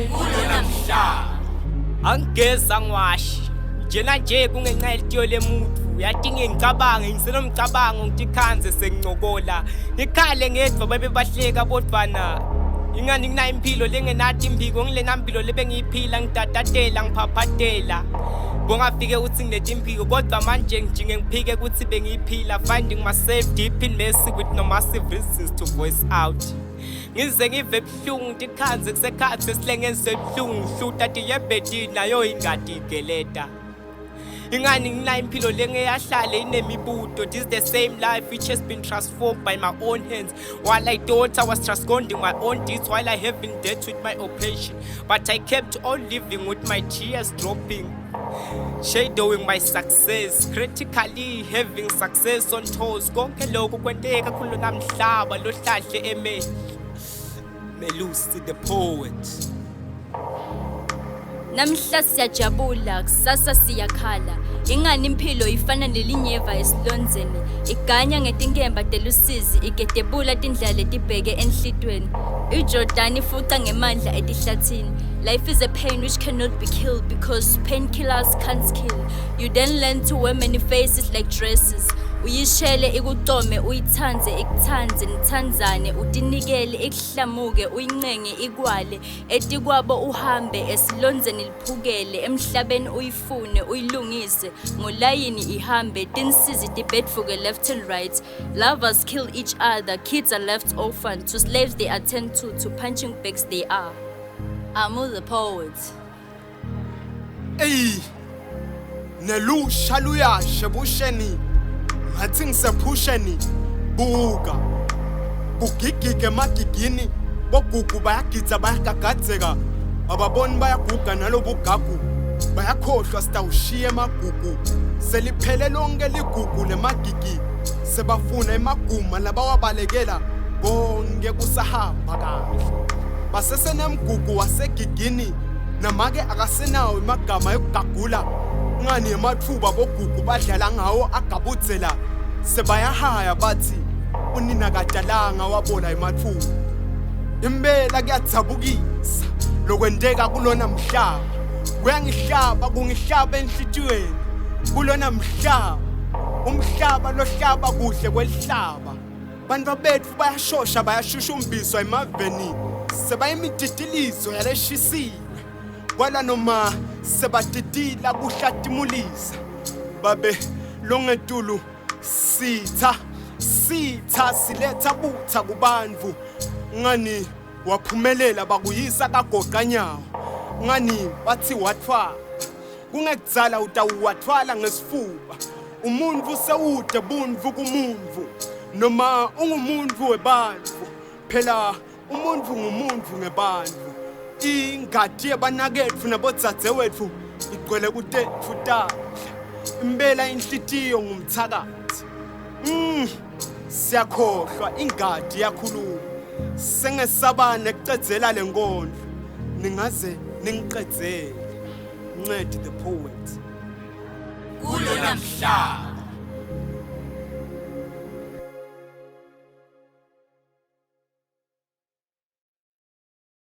Kulonamhlaba. Angigeza ngiwashi njena nje kungenxa yelitiyo lemuntu yathi ngicabange ngisenomcabango ngikhanze sengincokola ngikhale ngedva babebahleka bodvana ingani ngina impilo lengenathi imbiko ngilena impilo lebengiyiphila ngidadatela ngiphaphatela bongafike uthi nginetimpiko kodwa manje ngijinge ngiphike ukuthi bengiyiphila finding myself deep in messy with no massive reasons to voice out ngize ngive ebuhlungu tikhanze kusekhathi esihlengezwe ebuhlungu hluta tiyebhedini nayo ingadi igeleta ingani ngina impilo lengeyahlale inemibuto. This is the same life which has been transformed by my own hands while I thought I was transcending my own deeds while I have been dead with my oppression, but I kept on living with my tears dropping, shadowing my success, critically having success on toes. Konke lokho kwenteka kulonamhlaba lohlahle emehlo. Melucy the poet. Namhla siyajabula kusasa siyakhala ingani impilo ifana nelinyeva esilonzeni iganya ngetinkemba telusizi igedebula tindlela letibheke enhlitweni iJordan ifuqa ngemandla etihlathini. Life is a pain which cannot be killed because painkillers can't kill. You then learn to wear many faces like dresses. Uyishele ikutome uyithanze ikuthanze nithanzane utinikele ikuhlamuke uyincenge ikwale etikwabo uhambe esilonzeni liphukele emhlabeni uyifune uyilungise ngolayini ihambe tinsizi tibedvuke left and right. Lovers kill each other, kids are left orphaned, to slaves they attend to punching bags they are. Aamu the poet. Ey nelusha luyashe busheni ngathi ngisephusheni buka bugigike magigini bogugu bayagidza bayagagadzeka ababoni bayaguga nalobugagu bayakhohlwa sitawushiye magugu seliphele lonke ligugu lemagigi sebafuna emaguma labawabalekela bonke kusahamba kahle basesenemgugu wasegigini namake akasenawo imagama yokugagula ngani emathuba bogugu badlala ngawo agabudzela sebayahaya bathi unina kadalanga wabola emathuba impela kuyadzabukisa lokwenteka kulonamhlaba kuyangihlaba kungihlaba enhlitiyweni kulonamhlaba umhlaba lohlaba kuhle kwelihlaba bantu bethu bayashosha bayashushumbiswa emaveni sebayimititilizo yaleshisiwe kwala noma sebatitila kuhlatimulisa babe longetulu sitha siletha butha kubantu ngani waphumelela bakuyisa kagoqanyawo ngani bathi wathwala kungekudzala utawuwathwala ngesifuba umuntu sewude buntu kumuntu noma ungumuntu webantu phela umuntu ngumuntu ngebantu ingadi yebanaketfu nabodzadzewetfu igcwele kutetfu tadla impela inhlitiyo ngumthakathi siyakhohlwa ingadi yakhuluma sengesabane kucedzela lenkondlo ningaze ningiqedzele Mncedy the poet. Kulonamhlaba.